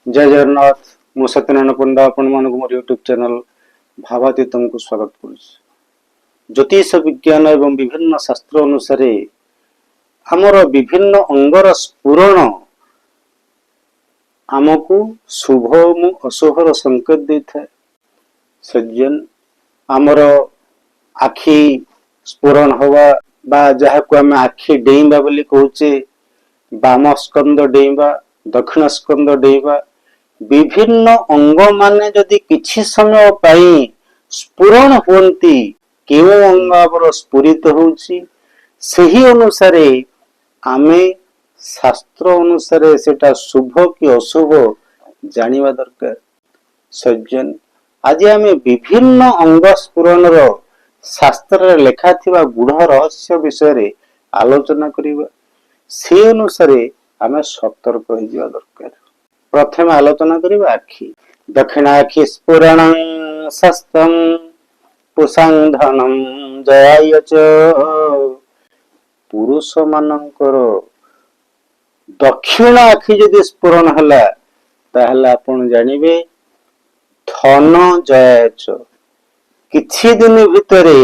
जय जगन्नाथ। मु सत्यनारायण पंडा आपण मानक मोर यूट्यूब चैनल भावातीतम को स्वागत करुच्छ। ज्योतिष विज्ञान एवं विभिन्न शास्त्र अनुसार आमर विभिन्न अंगर स्फुरण आमको शुभ और अशुभर संकेत देता है। सज्जन आमर आखि स्फुरण हवा बा जहाँ को आम आखि डेइबा बोली कहूचे, बाम स्कंद डेइबा दक्षिण स्कंद डेइबा विभिन्न अंग माने जदि किछि समय पाई स्फुरण होती केउ अंग आवर स्फुरित होउछि सही अनुसारे आमे शास्त्र अनुसारे सेटा शुभ कि अशुभ जानिबा दरकार। सज्जन आज आमे विभिन्न अंग स्फुरण रो शास्त्र लेखा थिबा गुढ़ रहस्य विषय रे आलोचना करिबा। से अनुसारे आमे सतर्क हो जिबा दरकार। प्रथम आलोचना करिबा आखि। दक्षिणाखि स्फुरण सस्तम पुषां धनम जयाय च। पुरुष मानकर दक्षिण आखि यदि स्फुरण हला ताहला आपण जानिबे धन जयाय च। किछि दिन भितरे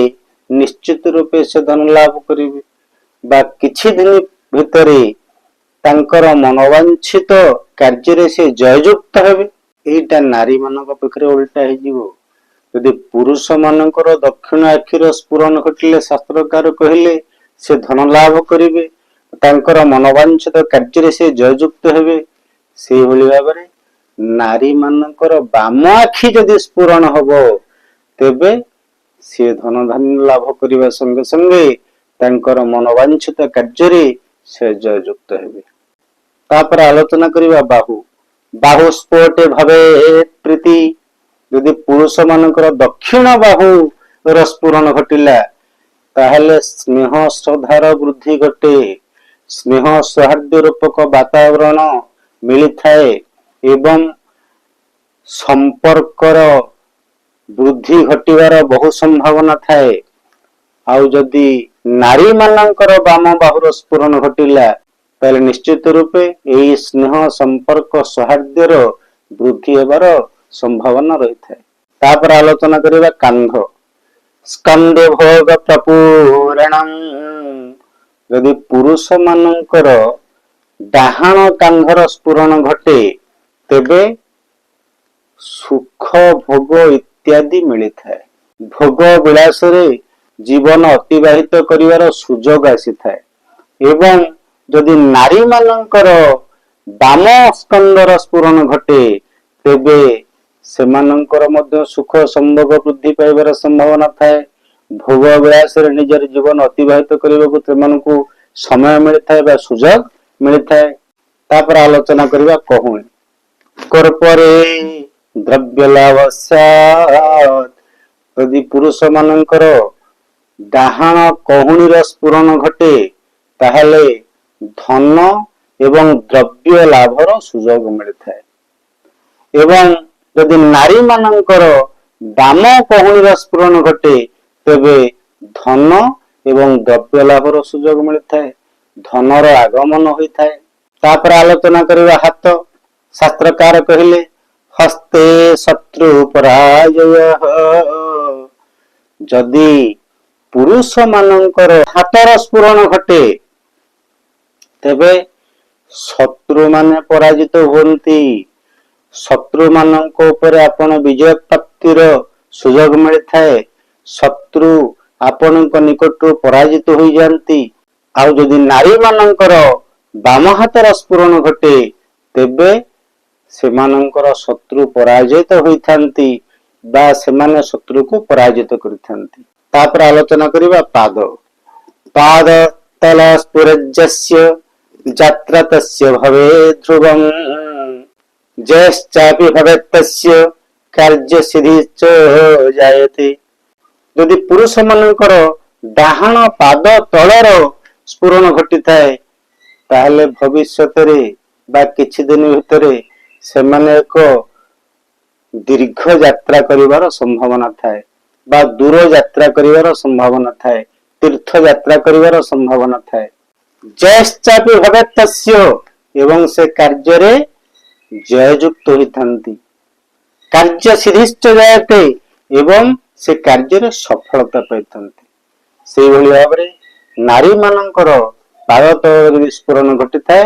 निश्चित रूपे से धन लाभ करिवे बा किछि दिन भितरे तांकर मनोवांछित कार्य से जययुक्त हेबे। एटा नारी मानक पखरे उल्टा हे जिवो। यदि पुरुष मानकर दक्षिण आखिर स्फुरण घटिले शास्त्रकार कहिले से धन लाभ करिवे, तांकर मनोवांछित कार्य से जययुक्त हेबे। से भली भाबरे नारी मानकर बाम आखि यदि स्फुरण हबो तेबे से धन धान्य लाभ करिवा संगे संगे तांकर मनोवांछित कार्य से जययुक्त हेबे। तापर आलोचना करिवा बाहु। बाहु स्फोटे भवे प्रीति। यदि पुरुष मानकर दक्षिण बाहु र स्फुरण घटिला ताहले स्नेह श्रद्धार वृद्धि घटे। स्नेह सौहार्द्य रूपक वातावरण मिली थाए एवं संपर्कर वृद्धि घटिवार बहु संभावना थाए। आउ जदि नारी मानकर बाम बाहुर स्फुरण घटिला ताले निश्चित रूपे यही स्नेह संपर्क सौहार्द्यर वृद्धि हेबार संभावना रही थाए। तापर आलोचना करिबा कांध। स्कंदे भोग प्रपूरणम। यदि पुरुष मानकर डाहाण कांधर स्फुरण घटे तेबे सुख भोग इत्यादि मिली थाए। भोग विलास रे जीवन अतिबाहित करिवार सुजोग आसी थाए। एवं जदि नारी मानकर बाम स्कंदर स्फुरण घटे तेबे सेमानंकर मध्य सुख संभोग वृद्धि पाइबार संभावना थाए। भोग विलास रे निजर जीवन अतिबाहित करबाकू सेमानकू समय मिली थाए बा सुजोग मिली थाए। तापर आलोचना करिबा कहुणी। कर्परे द्रव्य लाभस्यात्। यदि पुरुष मानकर डाहाण कहुणीर स्फुरण घटे ताहले धन एवं द्रव्य लाभर सुजोग मिलता है। एवं यदि नारी मानकर बाम कहुणीर स्फुरण घटे तेबे धन एवं द्रव्य लाभर सुजोग मिलता है। धनर आगमन होता है। तापर आलोचना करिबा हाथ। शास्त्रकार कहिले हस्ते शत्रु पराजय। जदि पुरुष मानकर हाथर स्फुरण घटे तेबे शत्रु माने पराजित होती। शत्रु मानक ऊपर आपण विजय प्राप्तिर सुजोग मिली थाए। शत्रु आपणक निकट पराजित हो जाती। आउ जदि नारी मानकर बाम हाथर स्फुरण घटे तेबे सेमानंकर शत्रु पराजित होइथांती बा सेमाने शत्रु को पराजित करिथांती। तापर आलोचना करिबा पाद। पाद तल स्फुरज्यस्य जात्रा तस्य भवे ध्रुवं। जयश्चापि भवेत् तस्य कार्य सिद्धि च जायते। यदि पुरुष मानकर डाहाण पाद तलर स्फुरण घटी थाए ताहले भविष्यत रे बा किछि दिन भितरे सेमाने एक दीर्घ यात्रा करिवार संभावना थाए बा दूर यात्रा करिवार संभावना थाए। तीर्थ यात्रा करिवार संभावना थाए। जयश्चापि भवेत् तस्य एवं से कार्य रे ଜୟଯୁକ୍ତ ହୋଇଥାନ୍ତି। କାର୍ଯ୍ୟ ସିଦ୍ଧିଶ୍ଚ ଜାୟତେ ଏବଂ ସେ କାର୍ଯ୍ୟରେ ସଫଳତା ପାଇଥାନ୍ତି। ସେଇଭଳି ଭାବରେ ନାରୀ ମାନଙ୍କର ପାଦ ତଳରେ ଯଦି ସ୍ଫୁରଣ ଘଟିଥାଏ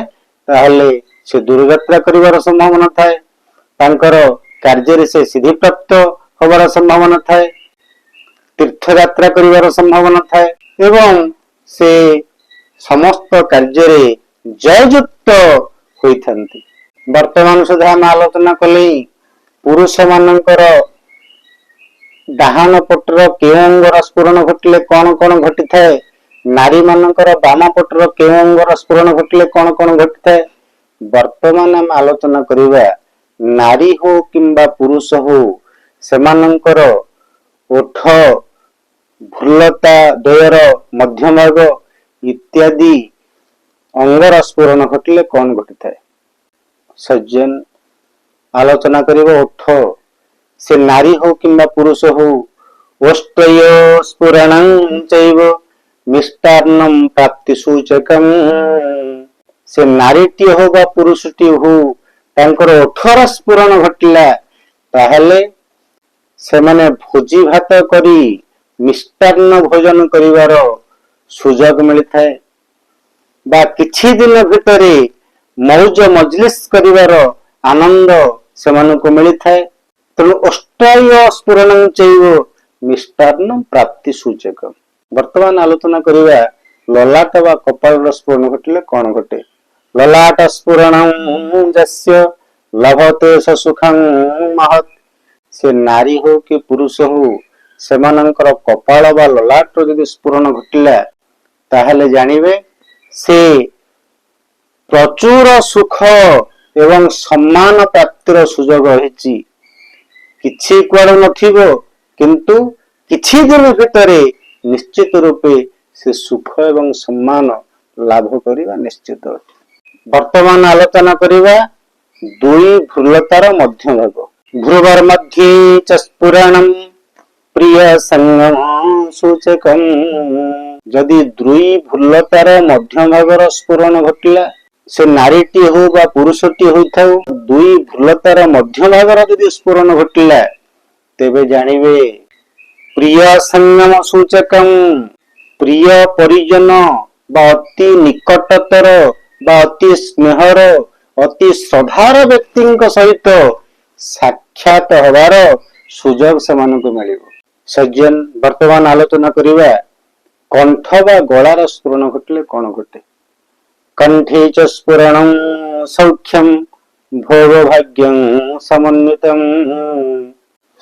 ତାହେଲେ ସେ ଦୂରଯାତ୍ରା କରିବାର ସମ୍ଭାବନା ଥାଏ, ତାଙ୍କର କାର୍ଯ୍ୟରେ ସେ ସିଦ୍ଧିପ୍ରାପ୍ତ ହବାର ସମ୍ଭାବନା ଥାଏ, ତୀର୍ଥଯାତ୍ରା କରିବାର ସମ୍ଭାବନା ଥାଏ ଏବଂ ସେ ସମସ୍ତ କାର୍ଯ୍ୟରେ ଜୟଯୁକ୍ତ ହୋଇଥାନ୍ତି। ବର୍ତ୍ତମାନ ସୁଦ୍ଧା ଆମେ ଆଲୋଚନା କଲେ ପୁରୁଷ ମାନଙ୍କର ଡାହାଣ ପଟର କେଉଁ ଅଙ୍ଗର ସ୍ଫୁରଣ ଘଟିଲେ କଣ କଣ ଘଟିଥାଏ, ନାରୀ ମାନଙ୍କର ବାମ ପଟର କେଉଁ ଅଙ୍ଗର ସ୍ଫୁରଣ ଘଟିଲେ କଣ କଣ ଘଟିଥାଏ। ବର୍ତ୍ତମାନ ଆମେ ଆଲୋଚନା କରିବା ନାରୀ ହଉ କିମ୍ବା ପୁରୁଷ ହଉ ସେମାନଙ୍କର ଓଠ, ଭ୍ରୁଲତା ଦ୍ୱୟର ମଧ୍ୟଭାଗ ଇତ୍ୟାଦି ଅଙ୍ଗର ସ୍ଫୁରଣ ଘଟିଲେ କଣ ଘଟିଥାଏ। ସଜ୍ଜନ ଆଲୋଚନା କରିବ ଓଠ, ସେ ନାରୀ ହଉ କିମ୍ବା ପୁରୁଷ ହଉ, ଓଷ୍ଠୟ ସ୍ଫୁରଣଂ ଚୈବ ମିଷ୍ଟାନ୍ନଂ ପ୍ରାପ୍ତି ସୂଚକଂ। ସେ ନାରୀଟିଏ ହଉ ବା ପୁରୁଷଟିଏ ହଉ ତାଙ୍କର ଓଠର ସ୍ଫୁରଣ ଘଟିଲା ତାହେଲେ ସେମାନେ ଭୋଜି ଭାତ କରି ମିଷ୍ଟାନ୍ନ ଭୋଜନ କରିବାର ସୁଯୋଗ ମିଳିଥାଏ ବା କିଛି ଦିନ ଭିତରେ ମୌଜ ମଜଲିସ୍ କରିବାର ଆନନ୍ଦ ସେମାନଙ୍କୁ ମିଳିଥାଏ। ତେଣୁ ଓଷ୍ଠାୟ ସ୍ଫୁରଣଂ ଚୈବ ମିଷ୍ଟାନ୍ନ ପ୍ରାପ୍ତି ସୂଚକ। ବର୍ତ୍ତମାନ ଆଲୋଚନା କରିବା ଲଲାଟ ବା କପାଳର ସ୍ଫୁରଣ ଘଟିଲେ କଣ ଘଟେ। ଲଲାଟ ସ୍ଫୁରଣଂ ଯସ୍ୟ ଲଭତେ ସୁଖଂ ମହତ୍। ସେ ନାରୀ ହଉ କି ପୁରୁଷ ହଉ ସେମାନଙ୍କର କପାଳ ବା ଲଲାଟ ଯଦି ସ୍ଫୁରଣ ଘଟିଲା ତାହେଲେ ଜାଣିବେ ସେ ପ୍ରଚୁର ସୁଖ ଏବଂ ସମ୍ମାନ ପ୍ରାପ୍ତିର ସୁଯୋଗ ରହିଛି। କିଛି କୁଆଡେ ନଥିବ କିନ୍ତୁ କିଛି ଦିନ ଭିତରେ ନିଶ୍ଚିତ ରୂପେ ସେ ସୁଖ ଏବଂ ସମ୍ମାନ ଲାଭ କରିବା ନିଶ୍ଚିତ। ବର୍ତ୍ତମାନ ଆଲୋଚନା କରିବା ଦୁଇ ଭ୍ରୁଲତାର ମଧ୍ୟଭାଗ। ଭ୍ରୁବର ମଧ୍ୟେ ଚ ସ୍ଫୁରଣଂ ପ୍ରିୟ ସଙ୍ଗମ ସୂଚକଂ। ଯଦି ଦୁଇ ଭ୍ରୁଲତାର ମଧ୍ୟଭାଗର ସ୍ଫୁରଣ ଘଟିଲା, ସେ ନାରୀଟିଏ ହଉ ବା ପୁରୁଷଟିଏ ହୋଇଥାଉ, ଦୁଇ ଭ୍ରୁଲତାର ମଧ୍ୟଭାଗର ଯଦି ସ୍ଫୁରଣ ଘଟିଲା ତେବେ ଜାଣିବେ ପ୍ରିୟ ସଙ୍ଗମ ସୂଚକଂ। ପ୍ରିୟ ପରିଜନ ବା ଅତି ନିକଟତର ବା ଅତି ସ୍ନେହର ଅତି ଶ୍ରଦ୍ଧାର ବ୍ୟକ୍ତିଙ୍କ ସହିତ ସାକ୍ଷାତ ହେବାର ସୁଯୋଗ ସେମାନଙ୍କୁ ମିଳିବ। ସଜ୍ଜନ ବର୍ତ୍ତମାନ ଆଲୋଚନା କରିବା କଣ୍ଠ ବା ଗଳାର ସ୍ଫୁରଣ ଘଟିଲେ କଣ ଘଟେ। କଣ୍ଠେ ଚ ସ୍ଫୁରଣଂ ସୌଖ୍ୟଂ ଭୋଗ ଭାଗ୍ୟଂ ସମନ୍විତଂ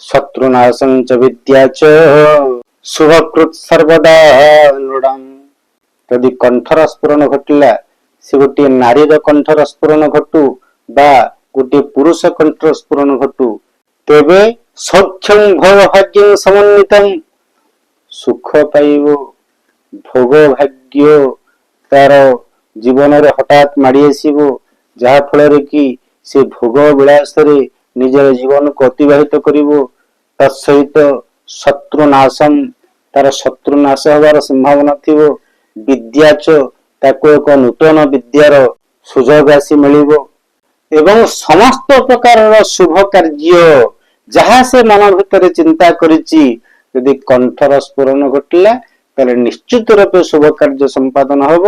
ଶତ୍ରୁନାଶଂ ଚ ବିଦ୍ୟା ଚ ଶୁଭକୃତ୍ ସର୍ବଦା ନୃଣାମ୍। ଯଦି କଣ୍ଠର ସ୍ଫୁରଣ ଘଟିଲା, ସେ ଗୋଟିଏ ନାରୀର କଣ୍ଠର ସ୍ଫୁରଣ ଘଟୁ ବା ଗୋଟିଏ ପୁରୁଷ କଣ୍ଠର ସ୍ଫୁରଣ ଘଟୁ, ତେବେ ସୌଖ୍ୟଂ ଭୋଗ ଭାଗ୍ୟଂ ସମନ୍ବିତଂ ସୁଖ ପାଇବ, ଭୋଗ ଭାଗ୍ୟ ତାର ଜୀବନରେ ହଠାତ୍ ମାଡି ଆସିବ, ଯାହା ଫଳରେ କି ସେ ଭୋଗ ବିଳାସରେ ନିଜର ଜୀବନକୁ ଅତିବାହିତ କରିବ। ତା ସହିତ ଶତ୍ରୁ ନାଶମ, ତାର ଶତ୍ରୁ ନାଶ ହେବାର ସମ୍ଭାବନା ଥିବ। ବିଦ୍ୟାଚ, ତାକୁ ଏକ ନୂତନ ବିଦ୍ୟାର ସୁଯୋଗ ଆସି ମିଳିବ ଏବଂ ସମସ୍ତ ପ୍ରକାରର ଶୁଭ କାର୍ଯ୍ୟ ଯାହା ସେ ମନ ଭିତରେ ଚିନ୍ତା କରିଛି ଯଦି କଣ୍ଠର ସ୍ଫୁରଣ ଘଟିଲା ତାହେଲେ ନିଶ୍ଚିତ ରୂପେ ଶୁଭ କାର୍ଯ୍ୟ ସମ୍ପାଦନ ହେବ।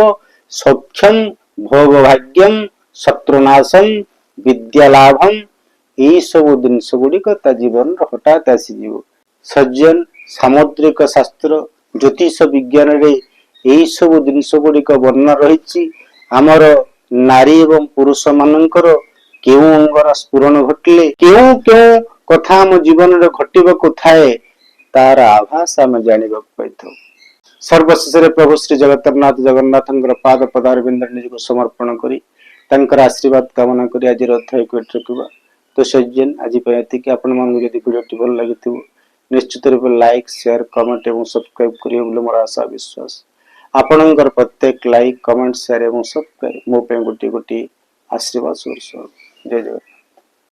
ସୌଖ୍ୟଂ ଭୋଗ ଭାଗ୍ୟଂ ଶତ୍ରୁନାଶଂ ବିଦ୍ୟା ଲାଭಂ, ଏଇ ସବୁ ଜିନିଷ ଗୁଡିକ ତା ଜୀବନରେ ହଠାତ୍ ଆସିଯିବ। ସଜ୍ଜନ ସାମୁଦ୍ରିକ ଶାସ୍ତ୍ର ଜ୍ୟୋତିଷ ବିଜ୍ଞାନରେ ଏଇ ସବୁ ଜିନିଷ ଗୁଡିକ ବର୍ଣ୍ଣନା ରହିଛି। ଆମର ନାରୀ ଏବଂ ପୁରୁଷ ମାନଙ୍କର କେଉଁ ଅଙ୍ଗର ସ୍ଫୁରଣ ଘଟିଲେ କେଉଁ କେଉଁ କଥା ଆମ ଜୀବନରେ ଘଟିବାକୁ ଥାଏ ତାର ଆଭାସ ଆମେ ଜାଣିବାକୁ ପାଇଥାଉ। ସର୍ବଶେଷରେ ପ୍ରଭୁ ଶ୍ରୀ ଜଗତରନାଥ ଜଗନ୍ନାଥଙ୍କର ପାଦ ପଦାରବିନ୍ଦରେ ନିଜକୁ ସମର୍ପଣ କରି ତାଙ୍କର ଆଶୀର୍ବାଦ କାମନା କରି ଆଜିର ଅଧ୍ୟାୟକୁ ଏଠି ରଖିବା। ତ ସଜ୍ଜନ ଆଜି ପାଇଁ ଏତିକି। ଆପଣମାନଙ୍କୁ ଯଦି ଭିଡ଼ିଓଟି ଭଲ ଲାଗିଥିବ ନିଶ୍ଚିତ ରୂପେ ଲାଇକ୍, ସେୟାର, କମେଣ୍ଟ ଏବଂ ସବସ୍କ୍ରାଇବ କରିବେ ବୋଲି ମୋର ଆଶା ବିଶ୍ୱାସ। ଆପଣଙ୍କର ପ୍ରତ୍ୟେକ ଲାଇକ୍, କମେଣ୍ଟ, ସେୟାର ଏବଂ ସବସ୍କ୍ରାଇବ ମୋ ପାଇଁ ଗୋଟିଏ ଗୋଟିଏ ଆଶୀର୍ବାଦ ସ୍ୱରୂପ। ଜୟ ଜଗନ୍ନାଥ।